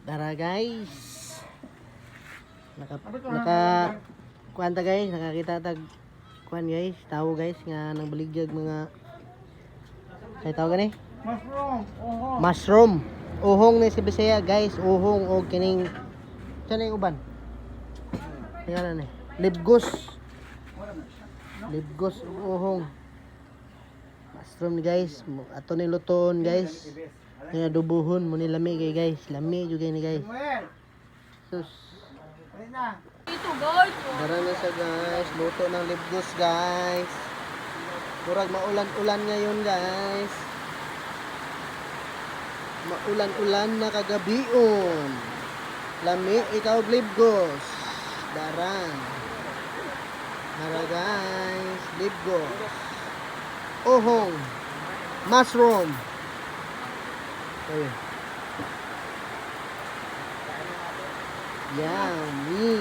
Tara guys. Kuanta guys, nakakita tag kuan guys, tao guys nga nang baligyag mga kay tao gani? Mushroom. Uhong ni si Bisaya guys, uhong og kining kanay uban. Tingnan ni. Libgos. Libgos uhong. Mushroom ni guys, ato ni luton guys. Kaya dubuhon mo ni lami kay guys, lami jud ni guys. Sus. Ito guys. Dara na siya guys, luto ng libgos guys. Murag maulan-ulan ngayon guys. Maulan-ulan na kagabion. Lami ikaw libgos. Dara. Dara guys, libgos. Ohong. Mushroom. Ayun. Yummy.